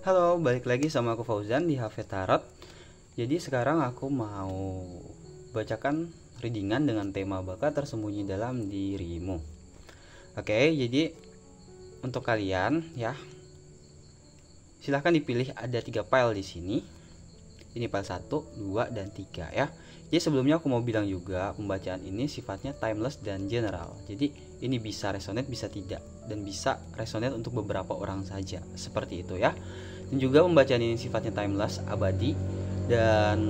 Halo, balik lagi sama aku Fauzan di HV Tarot. Jadi sekarang aku mau bacakan readingan dengan tema bakat tersembunyi dalam dirimu. Oke, jadi untuk kalian ya, silahkan dipilih ada 3 file di sini. Ini file 1, 2, dan 3 ya. Jadi sebelumnya aku mau bilang juga pembacaan ini sifatnya timeless dan general. Jadi ini bisa resonate, bisa tidak, dan bisa resonate untuk beberapa orang saja. Seperti itu ya. Dan juga pembacaan ini sifatnya timeless, abadi, dan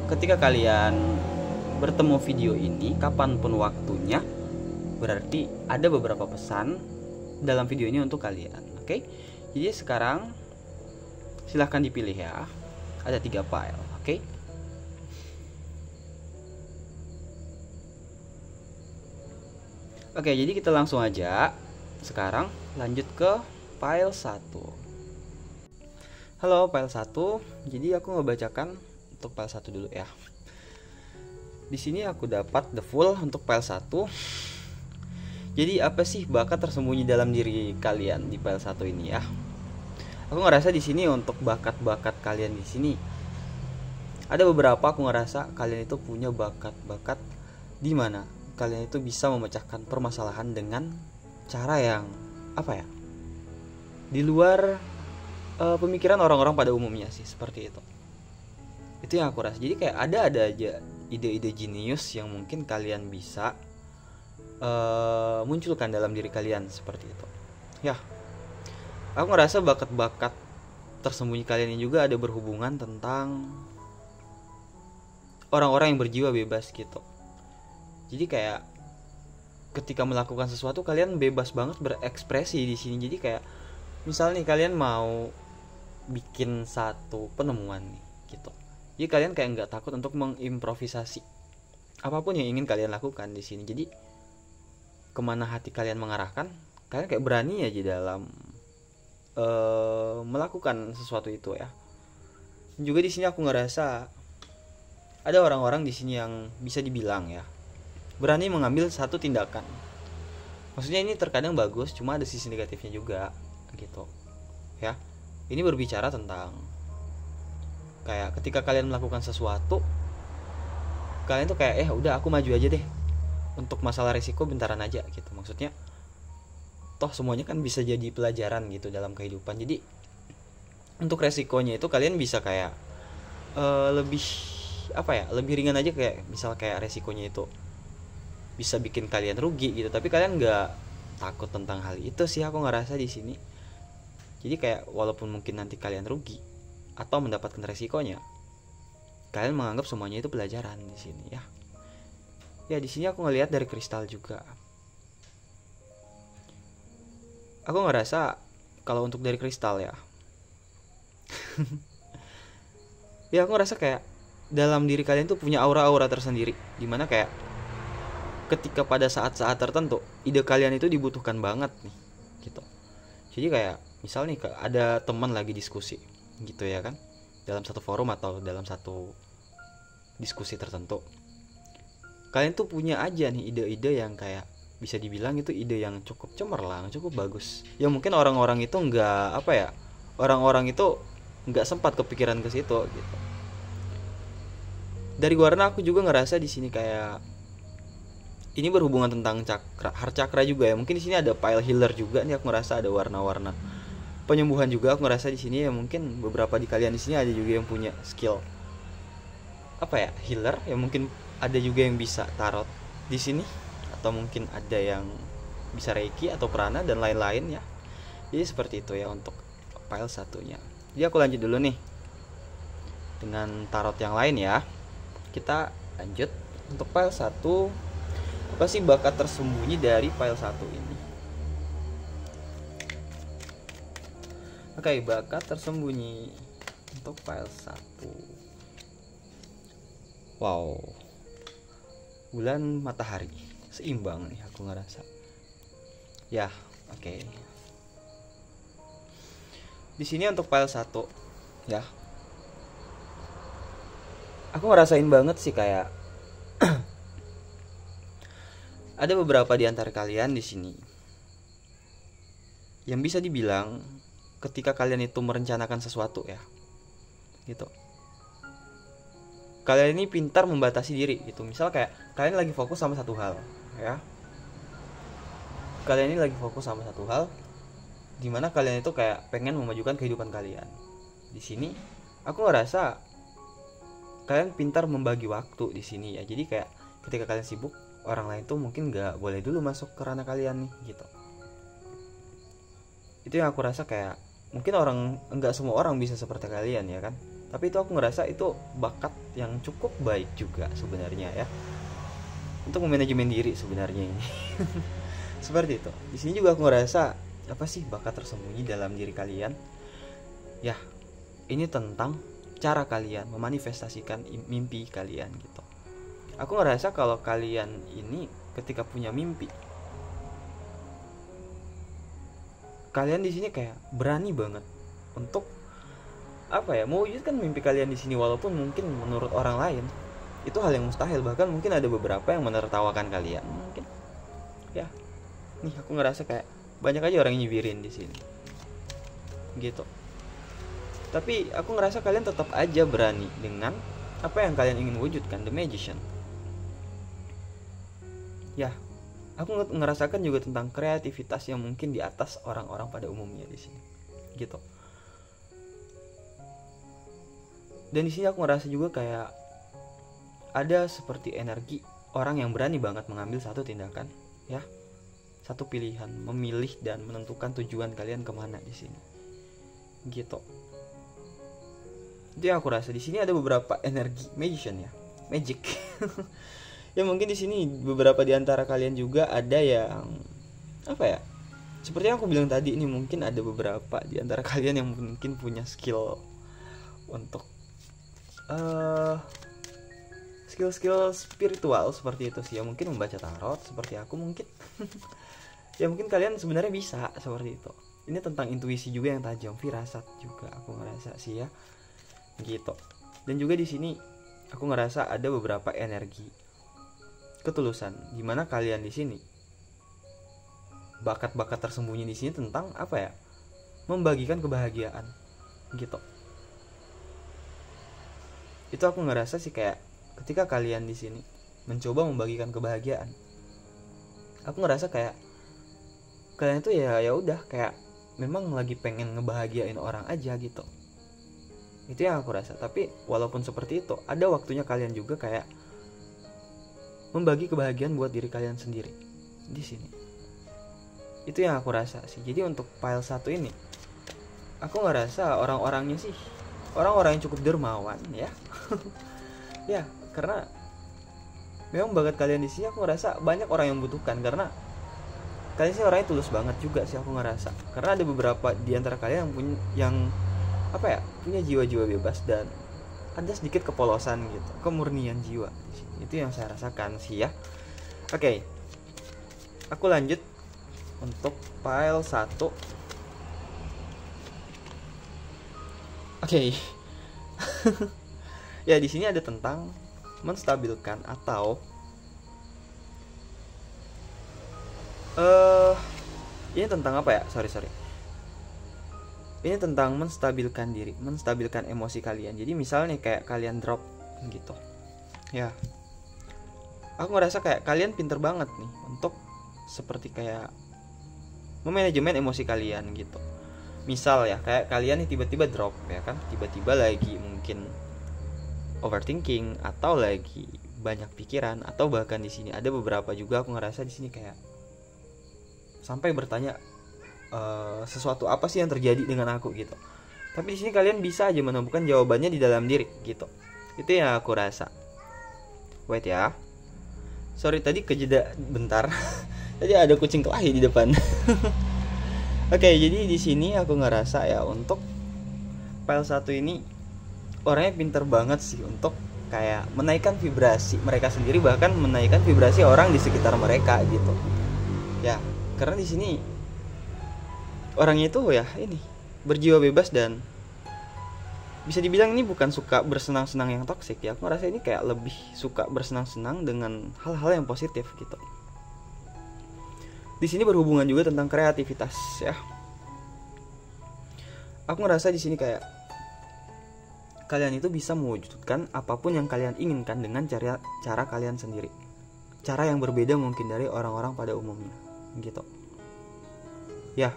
ketika kalian bertemu video ini kapanpun waktunya, berarti ada beberapa pesan dalam video ini untuk kalian. Oke, jadi sekarang silahkan dipilih ya, ada 3 file. Oke, jadi kita langsung aja sekarang lanjut ke file 1. Halo, file 1. Jadi aku ngebacakan untuk file 1 dulu ya. Di sini aku dapat the full untuk file 1. Jadi apa sih bakat tersembunyi dalam diri kalian di file 1 ini ya? Aku ngerasa di sini untuk bakat-bakat kalian di sini ada beberapa. Aku ngerasa kalian itu punya bakat-bakat di mana kalian itu bisa memecahkan permasalahan dengan cara yang di luar pemikiran orang-orang pada umumnya sih, seperti itu. Itu yang aku rasa. Jadi kayak ada aja ide-ide jenius yang mungkin kalian bisa munculkan dalam diri kalian, seperti itu. Ya, aku ngerasa bakat-bakat tersembunyi kalian ini juga ada berhubungan tentang orang-orang yang berjiwa bebas gitu. Jadi kayak ketika melakukan sesuatu kalian bebas banget berekspresi di sini. Jadi kayak misal nih kalian mau bikin satu penemuan nih gitu, jadi kalian kayak nggak takut untuk mengimprovisasi apapun yang ingin kalian lakukan di sini. Jadi kemana hati kalian mengarahkan, kalian kayak berani aja dalam melakukan sesuatu itu ya. Dan juga di sini aku ngerasa ada orang-orang di sini yang bisa dibilang ya berani mengambil satu tindakan. Maksudnya ini terkadang bagus, cuma ada sisi negatifnya juga gitu ya. Ini berbicara tentang kayak ketika kalian melakukan sesuatu, kalian tuh kayak udah aku maju aja deh, untuk masalah resiko bentaran aja gitu. Maksudnya toh semuanya kan bisa jadi pelajaran gitu dalam kehidupan. Jadi untuk resikonya itu kalian bisa kayak lebih lebih ringan aja. Kayak misal kayak resikonya itu bisa bikin kalian rugi gitu, tapi kalian nggak takut tentang hal itu sih, aku ngerasa di sini. Jadi kayak walaupun mungkin nanti kalian rugi atau mendapatkan resikonya, kalian menganggap semuanya itu pelajaran di sini ya. Ya di sini aku ngelihat dari kristal juga. Aku ngerasa kalau untuk dari kristal ya, ya aku ngerasa kayak dalam diri kalian tuh punya aura-aura tersendiri, dimana kayak ketika pada saat-saat tertentu ide kalian itu dibutuhkan banget nih gitu. Jadi kayak misal nih ada teman lagi diskusi gitu ya kan, dalam satu forum atau dalam satu diskusi tertentu, kalian tuh punya aja nih ide-ide yang kayak bisa dibilang itu ide yang cukup cemerlang, cukup bagus, yang mungkin orang-orang itu orang-orang itu nggak sempat kepikiran ke situ gitu. Dari warna aku juga ngerasa di sini kayak ini berhubungan tentang cakra, heart chakra juga ya. Mungkin di sini ada pile healer juga nih, aku ngerasa ada warna-warna penyembuhan juga. Aku ngerasa di sini ya mungkin beberapa di kalian di sini ada juga yang punya skill healer, ya mungkin ada juga yang bisa tarot di sini, atau mungkin ada yang bisa reiki atau prana dan lain-lain ya. Jadi seperti itu ya untuk file satunya. Jadi aku lanjut dulu nih dengan tarot yang lain ya. Kita lanjut untuk file 1. Apa sih bakat tersembunyi dari file 1 ini? Oke, bakat tersembunyi untuk file 1. Wow, bulan matahari seimbang nih aku ngerasa ya. Oke, di sini untuk file 1 ya, aku ngerasain banget sih kayak ada beberapa di antara kalian di sini yang bisa dibilang ketika kalian itu merencanakan sesuatu ya gitu. Kalian ini pintar membatasi diri gitu. Misal kayak kalian lagi fokus sama satu hal ya. Kalian ini lagi fokus sama satu hal dimana kalian itu kayak pengen memajukan kehidupan kalian. Di sini aku ngerasa kalian pintar membagi waktu di sini ya. Jadi kayak ketika kalian sibuk, orang lain tuh mungkin nggak boleh dulu masuk ke ranah kalian nih gitu. Itu yang aku rasa kayak mungkin nggak semua orang bisa seperti kalian ya kan. Tapi itu aku ngerasa itu bakat yang cukup baik juga sebenarnya ya. Untuk memanajemen diri sebenarnya ini. Seperti itu. Di sini juga aku ngerasa apa sih bakat tersembunyi dalam diri kalian? Ya, ini tentang cara kalian memanifestasikan mimpi kalian gitu. Aku ngerasa kalau kalian ini ketika punya mimpi, kalian di sini kayak berani banget untuk mewujudkan mimpi kalian di sini, walaupun mungkin menurut orang lain itu hal yang mustahil, bahkan mungkin ada beberapa yang menertawakan kalian mungkin. Ya, nih aku ngerasa kayak banyak aja orang yang nyibirin di sini, gitu. Tapi aku ngerasa kalian tetap aja berani dengan apa yang kalian ingin wujudkan, the magician. Ya, aku ngerasakan juga tentang kreativitas yang mungkin di atas orang-orang pada umumnya di sini, gitu. Dan di sini aku ngerasa juga kayak ada seperti energi orang yang berani banget mengambil satu tindakan, ya, satu pilihan, memilih dan menentukan tujuan kalian kemana di sini, gitu. Itu yang aku rasa di sini ada beberapa energi magician ya, magic. Ya mungkin di sini beberapa di antara kalian juga ada yang seperti yang aku bilang tadi, ini mungkin ada beberapa di antara kalian yang mungkin punya skill untuk skill spiritual seperti itu sih ya, mungkin membaca tarot seperti aku mungkin. Ya mungkin kalian sebenarnya bisa seperti itu. Ini tentang intuisi juga yang tajam, firasat juga aku ngerasa sih ya, gitu. Dan juga di sini aku ngerasa ada beberapa energi ketulusan, dimana kalian di sini bakat-bakat tersembunyi di sini tentang membagikan kebahagiaan, gitu. Itu aku ngerasa sih kayak ketika kalian di sini mencoba membagikan kebahagiaan, aku ngerasa kayak kalian itu ya udah kayak memang lagi pengen ngebahagiain orang aja gitu. Itu yang aku rasa. Tapi walaupun seperti itu, ada waktunya kalian juga kayak membagi kebahagiaan buat diri kalian sendiri di sini. Itu yang aku rasa sih. Jadi untuk file 1 ini, aku ngerasa orang-orangnya sih orang-orang yang cukup dermawan ya. Ya, karena memang bakat kalian di sini aku ngerasa banyak orang yang membutuhkan, karena kalian sih orangnya tulus banget juga sih aku ngerasa. Karena ada beberapa di antara kalian yang punya jiwa-jiwa bebas dan ada sedikit kepolosan gitu, kemurnian jiwa. Itu yang saya rasakan sih ya. Oke. Aku lanjut untuk file 1. Oke. Ya di sini ada tentang menstabilkan atau ini tentang sorry. Ini tentang menstabilkan diri, menstabilkan emosi kalian. Jadi misalnya kayak kalian drop gitu. Ya. Aku ngerasa kayak kalian pinter banget nih untuk seperti kayak memanajemen emosi kalian gitu. Misal ya kayak kalian nih tiba-tiba drop ya kan, tiba-tiba lagi mungkin overthinking atau lagi banyak pikiran, atau bahkan di sini ada beberapa juga aku ngerasa di sini kayak sampai bertanya sesuatu apa sih yang terjadi dengan aku gitu. Tapi di sini kalian bisa aja menemukan jawabannya di dalam diri gitu. Itu yang aku rasa. Wait ya. Sorry tadi kejeda bentar. Tadi ada kucing kelahi di depan. Oke, jadi di sini aku ngerasa ya untuk file 1 ini orangnya pinter banget sih untuk kayak menaikkan vibrasi mereka sendiri, bahkan menaikkan vibrasi orang di sekitar mereka gitu. Ya, karena di sini orangnya itu ya ini berjiwa bebas dan bisa dibilang ini bukan suka bersenang-senang yang toksik ya. Aku ngerasa ini kayak lebih suka bersenang-senang dengan hal-hal yang positif gitu. Di sini berhubungan juga tentang kreativitas ya. aku ngerasa di sini kayak kalian itu bisa mewujudkan apapun yang kalian inginkan dengan cara kalian sendiri. Cara yang berbeda mungkin dari orang-orang pada umumnya, gitu. Ya,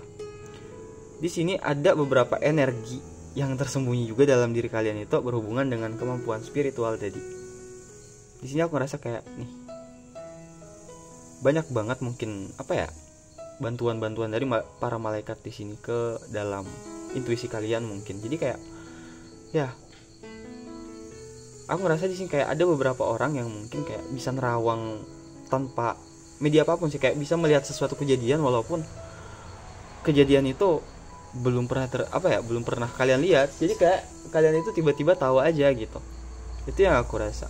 di sini ada beberapa energi yang tersembunyi juga dalam diri kalian itu berhubungan dengan kemampuan spiritual tadi. Di sini aku ngerasa kayak nih, banyak banget mungkin bantuan-bantuan dari para malaikat di sini ke dalam intuisi kalian mungkin. Jadi kayak ya, aku ngerasa di sini kayak ada beberapa orang yang mungkin kayak bisa nerawang tanpa media apapun sih, kayak bisa melihat sesuatu kejadian walaupun kejadian itu belum pernah kalian lihat. Jadi kayak kalian itu tiba-tiba tahu aja gitu. Itu yang aku rasa.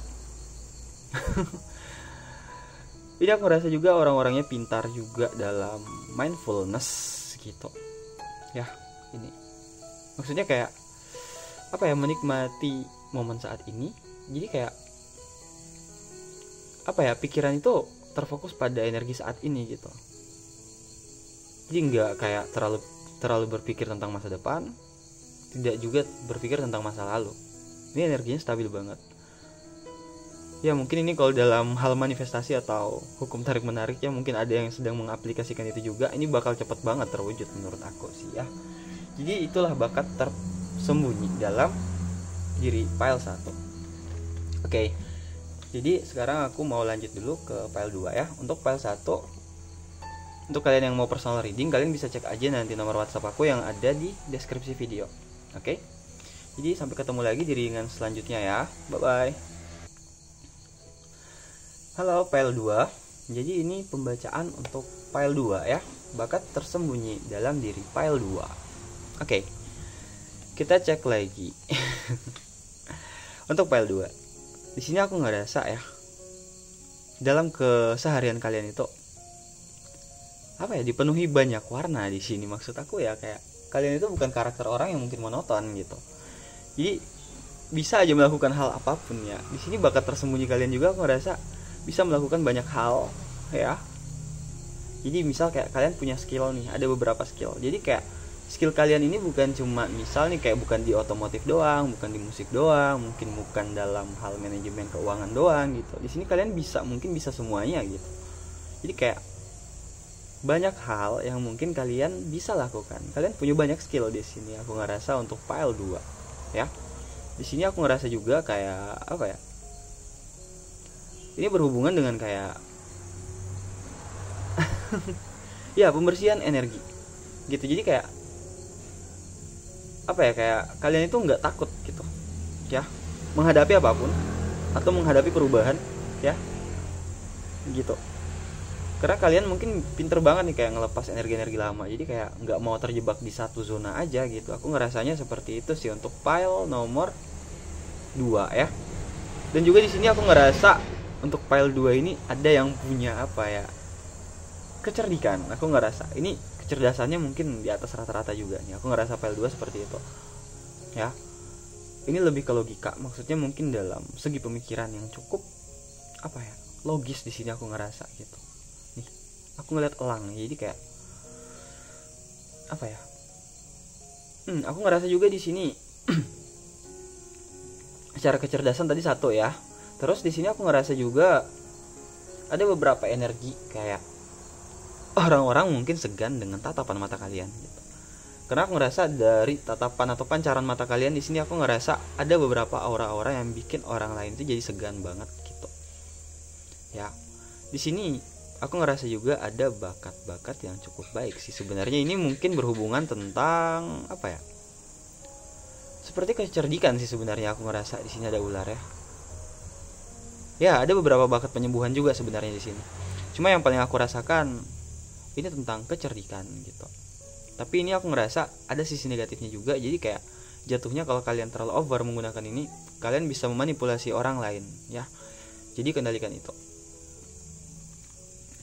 Jadi aku rasa juga orang-orangnya pintar juga dalam mindfulness gitu. Ya, ini maksudnya kayak menikmati momen saat ini. Jadi kayak pikiran itu terfokus pada energi saat ini gitu. Jadi nggak kayak terlalu berpikir tentang masa depan, tidak juga berpikir tentang masa lalu. Ini energinya stabil banget. Ya mungkin ini kalau dalam hal manifestasi atau hukum tarik menarik ya mungkin ada yang sedang mengaplikasikan itu juga. Ini bakal cepet banget terwujud menurut aku sih ya. Jadi itulah bakat tersembunyi dalam diri file 1. Oke. Jadi sekarang aku mau lanjut dulu ke file 2 ya. Untuk file 1, untuk kalian yang mau personal reading, kalian bisa cek aja nanti nomor WhatsApp aku yang ada di deskripsi video. Oke. Jadi sampai ketemu lagi di readingan selanjutnya ya. Bye bye. Halo file 2. Jadi ini pembacaan untuk file 2 ya. Bakat tersembunyi dalam diri file 2. Oke. Kita cek lagi. Untuk file 2. Di sini aku ngerasa ya, dalam keseharian kalian itu dipenuhi banyak warna di sini. Maksud aku ya kayak kalian itu bukan karakter orang yang mungkin monoton gitu. Jadi bisa aja melakukan hal apapun ya. Di sini bakat tersembunyi kalian juga aku ngerasa bisa melakukan banyak hal ya. Jadi misal kayak kalian punya skill nih, ada beberapa skill. Jadi kayak skill kalian ini bukan cuma misal nih kayak bukan di otomotif doang, bukan di musik doang, mungkin bukan dalam hal manajemen keuangan doang gitu. Di sini kalian mungkin bisa semuanya gitu. Jadi kayak banyak hal yang mungkin kalian bisa lakukan. Kalian punya banyak skill di sini. Aku ngerasa untuk file 2 ya. Di sini aku ngerasa juga kayak ini berhubungan dengan kayak ya pembersihan energi gitu. Jadi kayak kayak kalian itu nggak takut gitu ya menghadapi apapun atau menghadapi perubahan ya gitu. Karena kalian mungkin pinter banget nih kayak ngelepas energi-energi lama. Jadi kayak nggak mau terjebak di satu zona aja gitu. Aku ngerasanya seperti itu sih untuk file nomor 2 ya. Dan juga di sini aku ngerasa untuk file 2 ini ada yang punya kecerdikan. Aku ngerasa ini kecerdasannya mungkin di atas rata-rata juga nih. Aku ngerasa file 2 seperti itu. Ya. Ini lebih ke logika. Maksudnya mungkin dalam segi pemikiran yang cukup logis di sini aku ngerasa gitu. Nih, aku ngeliat elang. Jadi kayak aku ngerasa juga di sini secara kecerdasan tadi 1 ya. Terus di sini aku ngerasa juga ada beberapa energi kayak orang-orang mungkin segan dengan tatapan mata kalian gitu. Karena aku ngerasa dari tatapan atau pancaran mata kalian di sini aku ngerasa ada beberapa aura-aura yang bikin orang lain itu jadi segan banget gitu. Ya. Di sini aku ngerasa juga ada bakat-bakat yang cukup baik sih sebenarnya. Ini mungkin berhubungan tentang seperti kecerdikan sih sebenarnya. Aku ngerasa di sini ada ular ya. Ya, ada beberapa bakat penyembuhan juga sebenarnya di sini. Cuma yang paling aku rasakan ini tentang kecerdikan gitu. Tapi ini aku ngerasa ada sisi negatifnya juga. Jadi kayak jatuhnya kalau kalian terlalu over menggunakan ini, kalian bisa memanipulasi orang lain ya. Jadi kendalikan itu.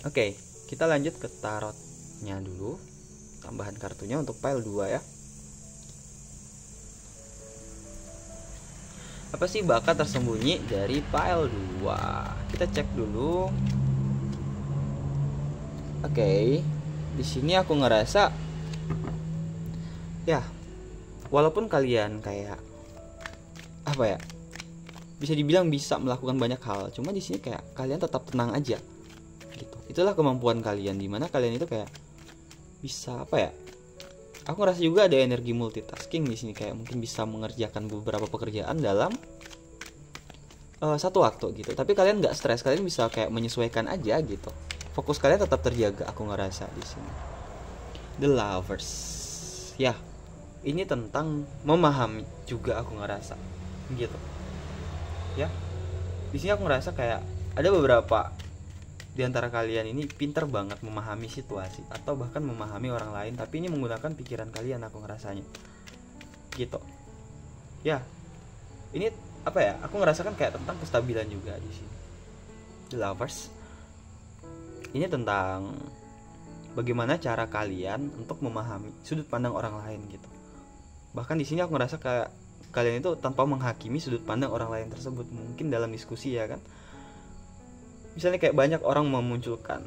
Oke, kita lanjut ke tarotnya dulu. Tambahan kartunya untuk file 2 ya. Apa sih bakat tersembunyi dari file 2? Kita cek dulu. Oke. Di sini aku ngerasa ya, walaupun kalian kayak apa ya, bisa dibilang bisa melakukan banyak hal, cuma di sini kayak kalian tetap tenang aja gitu. Itulah kemampuan kalian, dimana kalian itu kayak bisa apa ya, aku ngerasa juga ada energi multitasking di sini, kayak mungkin bisa mengerjakan beberapa pekerjaan dalam satu waktu gitu. Tapi kalian nggak stres, kalian bisa kayak menyesuaikan aja gitu. Fokus kalian tetap terjaga, aku ngerasa di sini. The Lovers, ya ini tentang memahami juga, aku ngerasa gitu. Ya, di sini aku ngerasa kayak ada beberapa di antara kalian ini pinter banget memahami situasi atau bahkan memahami orang lain, tapi ini menggunakan pikiran kalian, aku ngerasanya gitu. Ya, ini apa ya? Aku ngerasakan kayak tentang kestabilan juga di sini. The Lovers, ini tentang bagaimana cara kalian untuk memahami sudut pandang orang lain gitu. Bahkan di sini aku ngerasa kayak kalian itu tanpa menghakimi sudut pandang orang lain tersebut, mungkin dalam diskusi ya kan. Misalnya kayak banyak orang memunculkan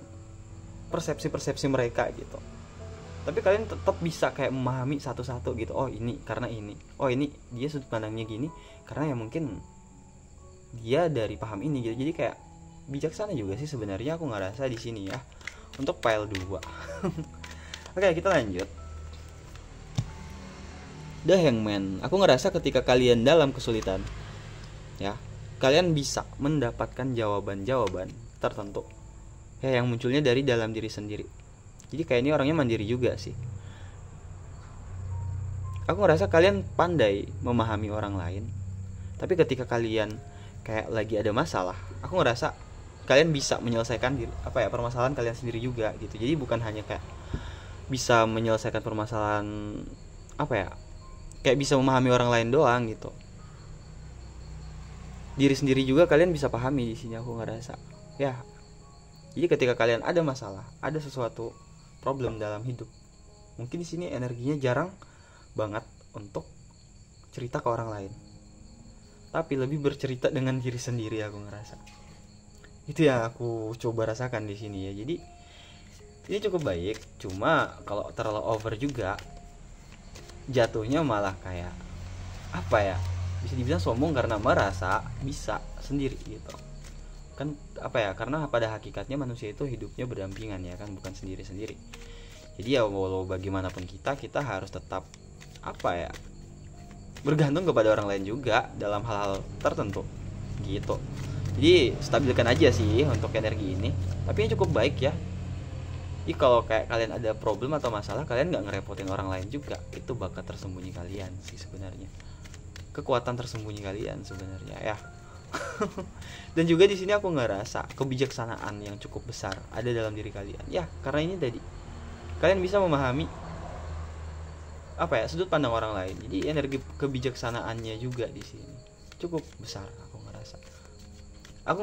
persepsi-persepsi mereka gitu, tapi kalian tetap bisa kayak memahami satu-satu gitu. Oh ini karena ini, oh ini dia sudut pandangnya gini karena ya mungkin dia dari paham ini gitu. Jadi kayak bijaksana juga sih sebenarnya, aku ngerasa di sini ya untuk pile 2. Oke, kita lanjut. The Hangman, aku ngerasa ketika kalian dalam kesulitan, ya, kalian bisa mendapatkan jawaban-jawaban tertentu, ya, yang munculnya dari dalam diri sendiri. Jadi kayak ini orangnya mandiri juga sih. Aku ngerasa kalian pandai memahami orang lain, tapi ketika kalian kayak lagi ada masalah, aku ngerasa kalian bisa menyelesaikan permasalahan kalian sendiri juga gitu. Jadi bukan hanya kayak bisa menyelesaikan permasalahan kayak bisa memahami orang lain doang gitu. Diri sendiri juga kalian bisa pahami di sini, aku ngerasa. Ya. Jadi ketika kalian ada masalah, ada sesuatu problem dalam hidup, mungkin di sini energinya jarang banget untuk cerita ke orang lain, tapi lebih bercerita dengan diri sendiri, aku ngerasa. Itu yang aku coba rasakan di sini ya. Jadi ini cukup baik, cuma kalau terlalu over juga jatuhnya malah kayak bisa dibilang sombong karena merasa bisa sendiri gitu kan. Karena pada hakikatnya manusia itu hidupnya berdampingan ya kan, bukan sendiri-sendiri. Jadi ya walau bagaimanapun kita harus tetap bergantung kepada orang lain juga dalam hal-hal tertentu gitu. Jadi stabilkan aja sih untuk energi ini, tapi ini cukup baik ya. Jadi kalau kayak kalian ada problem atau masalah, kalian nggak ngerepotin orang lain juga, itu bakat tersembunyi kalian sih sebenarnya, kekuatan tersembunyi kalian sebenarnya ya. Dan juga di sini aku ngerasa kebijaksanaan yang cukup besar ada dalam diri kalian ya, karena ini tadi kalian bisa memahami sudut pandang orang lain. Jadi energi kebijaksanaannya juga di sini cukup besar, aku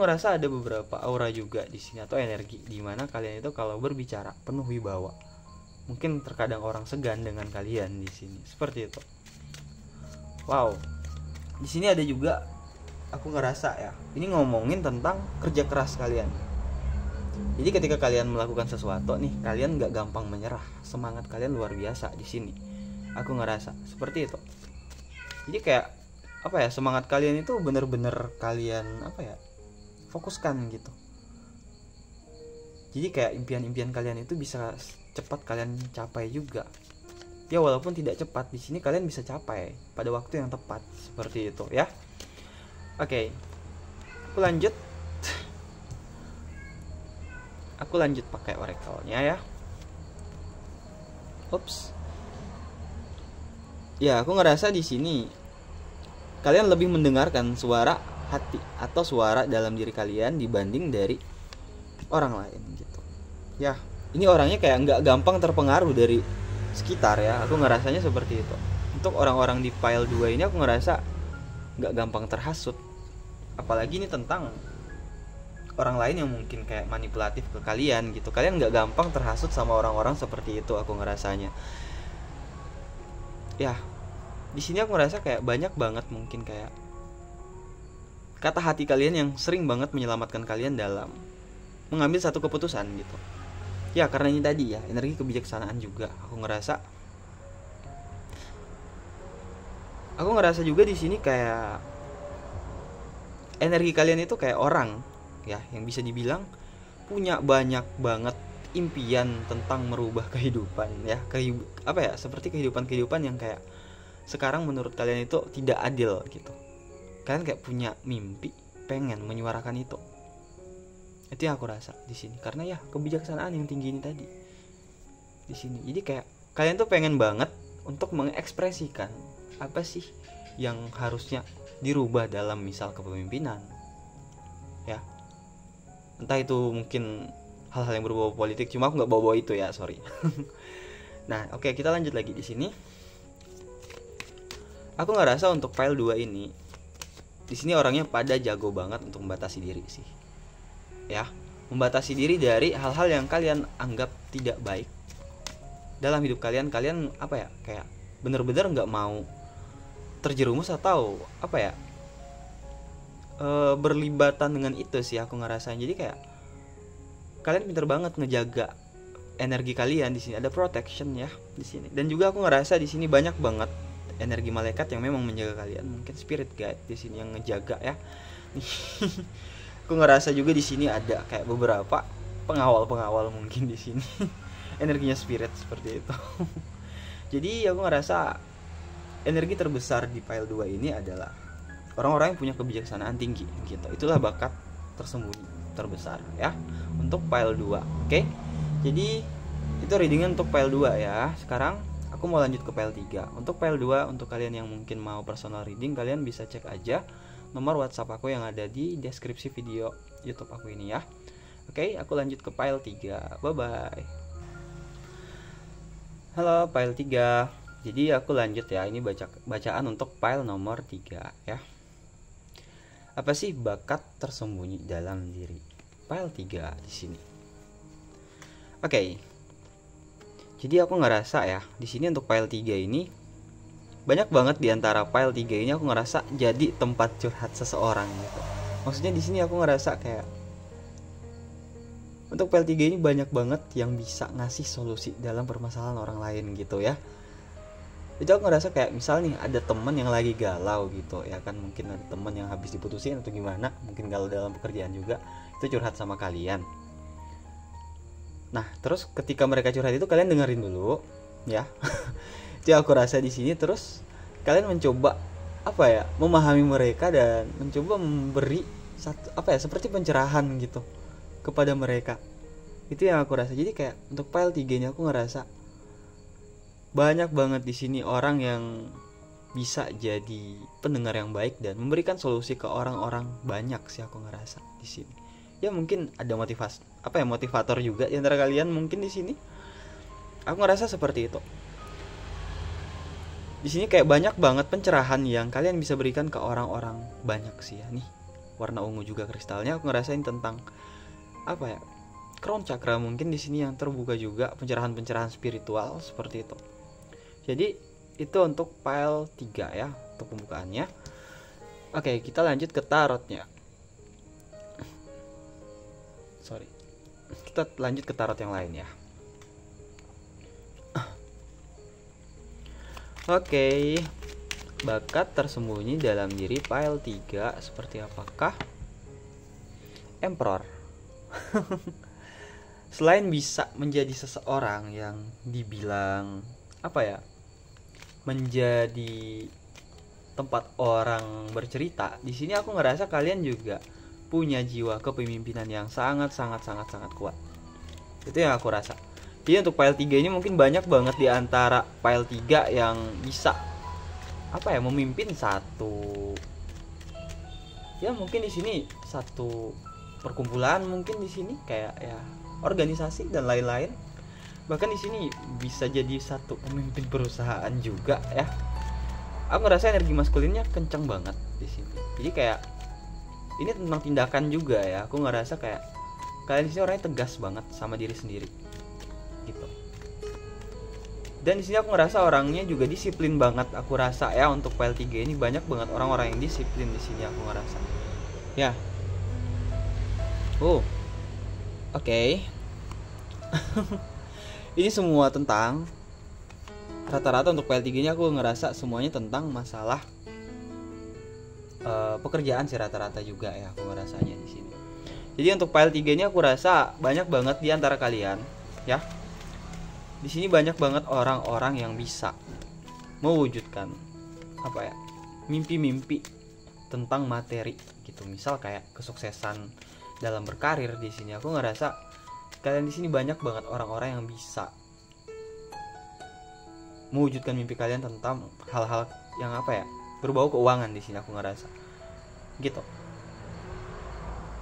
ngerasa ada beberapa aura juga di sini atau energi di mana kalian itu kalau berbicara penuh wibawa. Mungkin terkadang orang segan dengan kalian di sini, seperti itu. Wow. Di sini ada juga aku ngerasa ya, ini ngomongin tentang kerja keras kalian. Jadi ketika kalian melakukan sesuatu nih, kalian nggak gampang menyerah. Semangat kalian luar biasa di sini. Aku ngerasa seperti itu. Jadi kayak semangat kalian itu bener-bener kalian fokuskan gitu. Jadi kayak impian-impian kalian itu bisa cepat kalian capai juga. Ya walaupun tidak cepat, di sini kalian bisa capai pada waktu yang tepat, seperti itu ya. Oke. Aku lanjut pakai oracle-nya ya. Ups. Ya, aku ngerasa di sini kalian lebih mendengarkan suara hati atau suara dalam diri kalian dibanding dari orang lain gitu. Ya, ini orangnya kayak nggak gampang terpengaruh dari sekitar ya. Aku ngerasanya seperti itu. Untuk orang-orang di pile 2 ini aku ngerasa nggak gampang terhasut. Apalagi ini tentang orang lain yang mungkin kayak manipulatif ke kalian gitu. Kalian nggak gampang terhasut sama orang-orang seperti itu, aku ngerasanya. Ya, di sini aku ngerasa kayak banyak banget mungkin kayak kata hati kalian yang sering banget menyelamatkan kalian dalam mengambil satu keputusan gitu. Ya karena ini tadi ya, energi kebijaksanaan juga. Aku ngerasa aku ngerasa juga di sini kayak energi kalian itu kayak orang ya yang bisa dibilang punya banyak banget impian tentang merubah kehidupan ya, apa ya, seperti kehidupan yang kayak sekarang menurut kalian itu tidak adil gitu. Kalian kayak punya mimpi pengen menyuarakan itu yang aku rasa di sini, karena ya kebijaksanaan yang tinggi ini tadi di sini. Jadi kayak kalian tuh pengen banget untuk mengekspresikan apa sih yang harusnya dirubah dalam misal kepemimpinan ya, entah itu mungkin hal-hal yang berbau politik, cuma aku nggak bawa itu ya, sorry. Nah oke, kita lanjut lagi di sini. Aku nggak rasa untuk file 2 ini di sini orangnya pada jago banget untuk membatasi diri sih ya, membatasi diri dari hal-hal yang kalian anggap tidak baik dalam hidup kalian. Kalian apa ya, kayak bener-bener nggak mau terjerumus atau apa ya, berlibatan dengan itu sih aku ngerasain. Jadi kayak kalian pinter banget ngejaga energi kalian di sini, ada protection ya di sini. Dan juga aku ngerasa di sini banyak banget energi malaikat yang memang menjaga kalian, mungkin spirit guide di sini yang ngejaga ya. Aku ngerasa juga di sini ada kayak beberapa pengawal mungkin di sini. Energinya spirit seperti itu. Jadi aku ngerasa energi terbesar di file 2 ini adalah orang-orang yang punya kebijaksanaan tinggi gitu. Itulah bakat tersembunyi terbesar ya untuk file 2. Oke. Jadi itu readingan untuk file 2 ya. Sekarang aku mau lanjut ke file 3. Untuk file 2, untuk kalian yang mungkin mau personal reading, kalian bisa cek aja nomor WhatsApp aku yang ada di deskripsi video YouTube aku ini ya. Oke, aku lanjut ke file 3. Bye bye. Halo file 3. Jadi aku lanjut ya, ini bacaan untuk file nomor 3 ya. Apa sih bakat tersembunyi dalam diri? File 3 di sini. Oke. Jadi aku ngerasa ya, di sini untuk file 3 ini banyak banget di antara file 3 ini aku ngerasa jadi tempat curhat seseorang gitu. Maksudnya di sini aku ngerasa kayak untuk file 3 ini banyak banget yang bisa ngasih solusi dalam permasalahan orang lain gitu ya. Jadi aku ngerasa kayak misal nih ada temen yang lagi galau gitu ya kan, mungkin ada temen yang habis diputusin atau gimana, mungkin galau dalam pekerjaan juga, itu curhat sama kalian. Nah terus ketika mereka curhat itu kalian dengerin dulu ya. Itu aku rasa di sini, terus kalian mencoba apa ya, memahami mereka dan mencoba memberi satu apa ya, seperti pencerahan gitu kepada mereka. Itu yang aku rasa. Jadi kayak untuk file 3 ini aku ngerasa banyak banget di sini orang yang bisa jadi pendengar yang baik dan memberikan solusi ke orang-orang banyak sih aku ngerasa di sini. Ya mungkin ada motivator juga di antara kalian mungkin di sini. Aku ngerasa seperti itu. Di sini kayak banyak banget pencerahan yang kalian bisa berikan ke orang-orang banyak sih ya. Nih, warna ungu juga kristalnya, aku ngerasain tentang apa ya? Crown chakra mungkin di sini yang terbuka juga, pencerahan-pencerahan spiritual seperti itu. Jadi itu untuk file 3 ya, untuk pembukaannya. Oke, kita lanjut ke tarotnya. Sorry. Kita lanjut ke tarot yang lain ya. Oke, bakat tersembunyi dalam diri file 3 seperti apakah? Emperor. Selain bisa menjadi seseorang yang dibilang apa ya, menjadi tempat orang bercerita, di sini aku ngerasa kalian juga punya jiwa kepemimpinan yang sangat kuat. Itu yang aku rasa. Jadi untuk file 3 ini mungkin banyak banget di antara file 3 yang bisa apa ya, memimpin satu ya, mungkin di sini satu perkumpulan, mungkin di sini kayak ya organisasi dan lain-lain. Bahkan di sini bisa jadi satu pemimpin perusahaan juga ya. Aku ngerasa energi maskulinnya kencang banget di sini. Jadi kayak ini tentang tindakan juga ya. Aku ngerasa kayak kalian di sini orangnya tegas banget sama diri sendiri gitu. Dan di sini aku ngerasa orangnya juga disiplin banget. Aku rasa ya untuk file 3 ini banyak banget orang-orang yang disiplin di sini aku ngerasa. Ya. Oke. Ini semua tentang rata-rata untuk PL3 ini aku ngerasa semuanya tentang masalah pekerjaan sih rata-rata juga ya aku ngerasanya di sini. Jadi untuk PL3 ini aku rasa banyak banget di antara kalian ya. Di sini banyak banget orang-orang yang bisa mewujudkan apa ya? Mimpi-mimpi tentang materi gitu. Misal kayak kesuksesan dalam berkarir di sini. Aku ngerasa kalian di sini banyak banget orang-orang yang bisa mewujudkan mimpi kalian tentang hal-hal yang apa ya? Berbau keuangan di sini aku ngerasa. Gitu.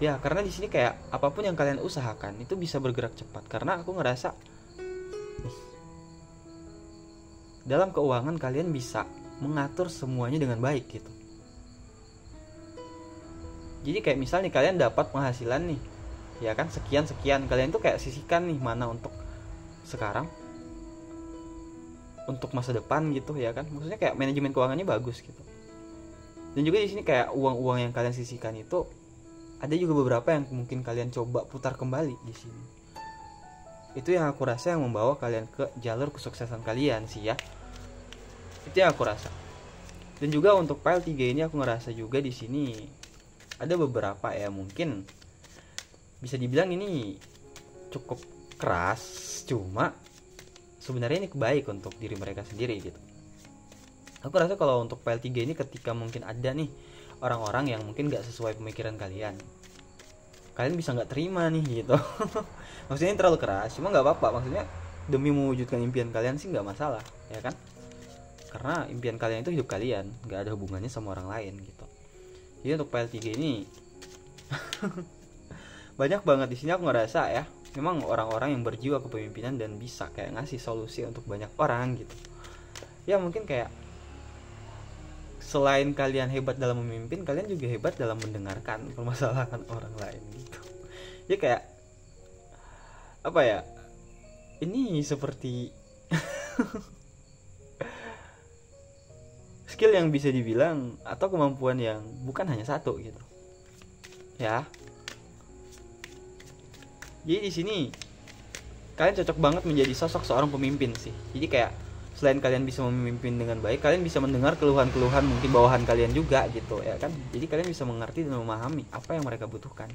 Ya, karena di sini kayak apapun yang kalian usahakan itu bisa bergerak cepat karena aku ngerasa dalam keuangan kalian bisa mengatur semuanya dengan baik gitu. Jadi kayak misalnya kalian dapat penghasilan nih, ya kan sekian kalian tuh kayak sisihkan nih mana untuk sekarang, untuk masa depan gitu ya kan. Maksudnya kayak manajemen keuangannya bagus gitu. Dan juga di sini kayak uang-uang yang kalian sisihkan itu ada juga beberapa yang mungkin kalian coba putar kembali di sini. Itu yang aku rasa yang membawa kalian ke jalur kesuksesan kalian sih ya. Itu yang aku rasa. Dan juga untuk PL3 ini aku ngerasa juga di sini ada beberapa ya mungkin bisa dibilang ini cukup keras, cuma sebenarnya ini baik untuk diri mereka sendiri gitu. Aku rasa kalau untuk PL3 ini ketika mungkin ada nih orang-orang yang mungkin gak sesuai pemikiran kalian bisa gak terima nih gitu. Maksudnya ini terlalu keras, cuma gak apa-apa. Maksudnya demi mewujudkan impian kalian sih gak masalah ya kan. Karena impian kalian itu hidup kalian, gak ada hubungannya sama orang lain gitu. Jadi untuk PL3 ini banyak banget di sini aku ngerasa ya, memang orang-orang yang berjiwa kepemimpinan dan bisa kayak ngasih solusi untuk banyak orang gitu. Ya mungkin kayak selain kalian hebat dalam memimpin, kalian juga hebat dalam mendengarkan permasalahan orang lain gitu. Jadi kayak apa ya? Ini seperti skill yang bisa dibilang atau kemampuan yang bukan hanya satu gitu. Ya. Jadi di sini kalian cocok banget menjadi sosok seorang pemimpin sih. Jadi kayak selain kalian bisa memimpin dengan baik, kalian bisa mendengar keluhan-keluhan mungkin bawahan kalian juga gitu ya kan. Jadi kalian bisa mengerti dan memahami apa yang mereka butuhkan.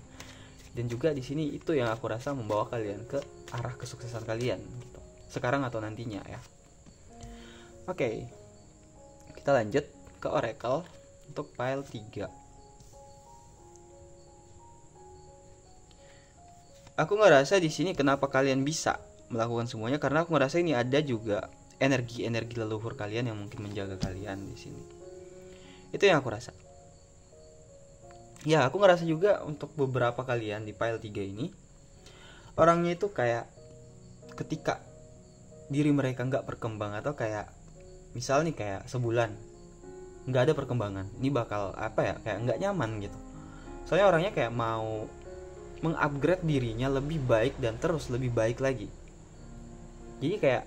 Dan juga di sini itu yang aku rasa membawa kalian ke arah kesuksesan kalian gitu. Sekarang atau nantinya ya. Oke. Kita lanjut ke Oracle untuk file 3. Aku ngerasa di sini kenapa kalian bisa melakukan semuanya karena aku ngerasa ini ada juga energi leluhur kalian yang mungkin menjaga kalian di sini. Itu yang aku rasa. Ya, aku ngerasa juga untuk beberapa kalian di file 3 ini orangnya itu kayak ketika diri mereka nggak berkembang atau kayak misal nih kayak sebulan nggak ada perkembangan, ini bakal apa ya, kayak nggak nyaman gitu. Soalnya orangnya kayak mau mengupgrade dirinya lebih baik dan terus lebih baik lagi. Jadi kayak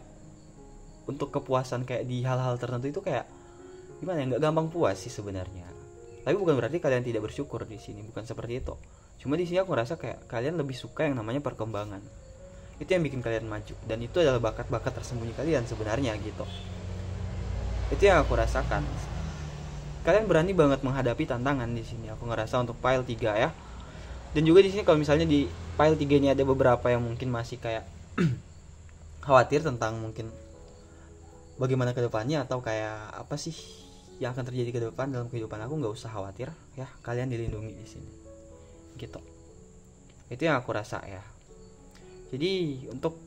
untuk kepuasan kayak di hal-hal tertentu itu kayak gimana ya, nggak gampang puas sih sebenarnya. Tapi bukan berarti kalian tidak bersyukur di sini, bukan seperti itu. Cuma di sini aku ngerasa kayak kalian lebih suka yang namanya perkembangan. Itu yang bikin kalian maju dan itu adalah bakat-bakat tersembunyi kalian sebenarnya gitu. Itu yang aku rasakan. Kalian berani banget menghadapi tantangan di sini. Aku ngerasa untuk file 3 ya. Dan juga di sini kalau misalnya di file 3 ini ada beberapa yang mungkin masih kayak khawatir tentang mungkin bagaimana ke depannya atau kayak apa sih yang akan terjadi ke depan dalam kehidupan aku, nggak usah khawatir ya, kalian dilindungi di sini gitu. Itu yang aku rasa ya. Jadi untuk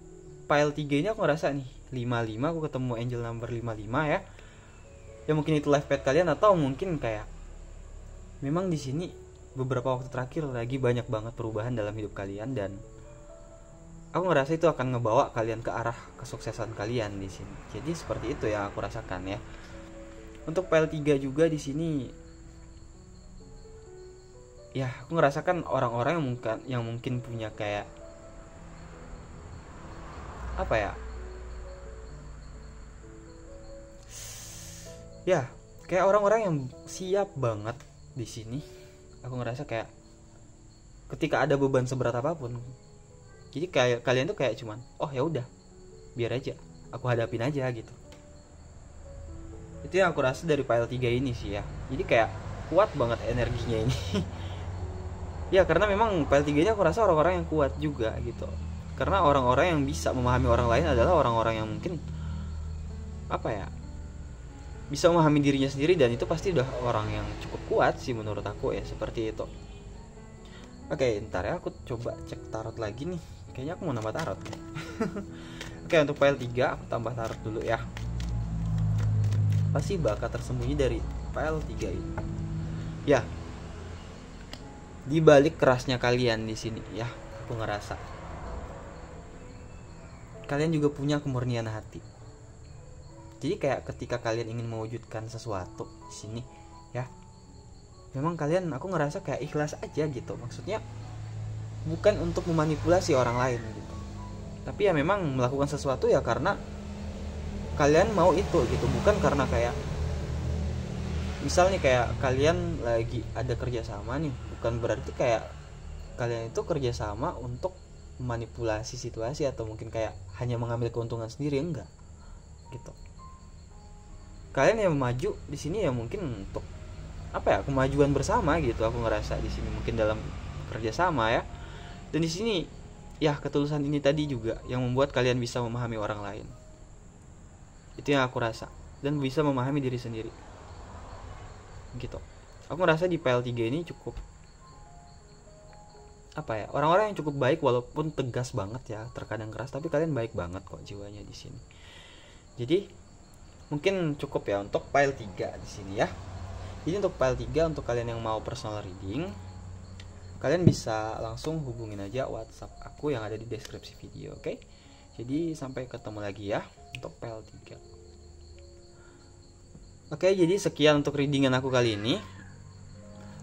file 3 ini aku ngerasa nih 55, aku ketemu angel number 55 ya. Ya mungkin itu life path kalian atau mungkin kayak memang di sini beberapa waktu terakhir lagi banyak banget perubahan dalam hidup kalian dan aku ngerasa itu akan ngebawa kalian ke arah kesuksesan kalian di sini. Jadi seperti itu yang aku rasakan ya. Untuk file 3 juga di sini ya aku ngerasakan orang-orang yang mungkin punya kayak apa ya? Ya, kayak orang-orang yang siap banget di sini. Aku ngerasa kayak ketika ada beban seberat apapun, jadi kayak kalian tuh kayak cuman oh ya udah biar aja aku hadapin aja gitu. Itu yang aku rasa dari file 3 ini sih ya. Jadi kayak kuat banget energinya ini. Ya karena memang file 3 ini aku rasa orang-orang yang kuat juga gitu. Karena orang-orang yang bisa memahami orang lain adalah orang-orang yang mungkin apa ya, bisa memahami dirinya sendiri, dan itu pasti udah orang yang cukup kuat sih menurut aku ya, seperti itu. Oke, ntar ya aku coba cek tarot lagi nih. Kayaknya aku mau nambah tarot. Oke, untuk file 3 aku tambah tarot dulu ya. Pasti bakat tersembunyi dari file 3 ini. Ya. Di balik kerasnya kalian di sini ya, aku ngerasa kalian juga punya kemurnian hati. Jadi kayak ketika kalian ingin mewujudkan sesuatu di sini ya, memang kalian, aku ngerasa kayak ikhlas aja gitu. Maksudnya bukan untuk memanipulasi orang lain gitu, tapi ya memang melakukan sesuatu ya karena kalian mau itu gitu, bukan karena kayak misalnya kayak kalian lagi ada kerjasama nih, bukan berarti kayak kalian itu kerjasama untuk memanipulasi situasi atau mungkin kayak hanya mengambil keuntungan sendiri, enggak gitu. Kalian yang maju di sini ya mungkin untuk apa ya, kemajuan bersama gitu. Aku ngerasa di sini mungkin dalam kerjasama ya, dan di sini ya ketulusan ini tadi juga yang membuat kalian bisa memahami orang lain. Itu yang aku rasa, dan bisa memahami diri sendiri gitu. Aku ngerasa di PL3 ini cukup apa ya, orang-orang yang cukup baik walaupun tegas banget ya, terkadang keras, tapi kalian baik banget kok jiwanya di sini. Jadi mungkin cukup ya untuk file 3 di sini ya. Jadi untuk file 3, untuk kalian yang mau personal reading, kalian bisa langsung hubungin aja WhatsApp aku yang ada di deskripsi video, oke? Jadi sampai ketemu lagi ya untuk file 3. Oke, jadi sekian untuk readingan aku kali ini.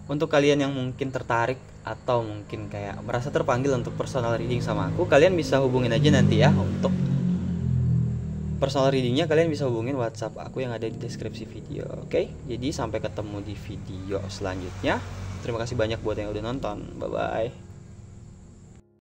Untuk kalian yang mungkin tertarik atau mungkin kayak merasa terpanggil untuk personal reading sama aku, kalian bisa hubungin aja nanti ya. Untuk personal readingnya kalian bisa hubungin WhatsApp aku yang ada di deskripsi video, oke? Jadi sampai ketemu di video selanjutnya. Terima kasih banyak buat yang udah nonton. Bye bye.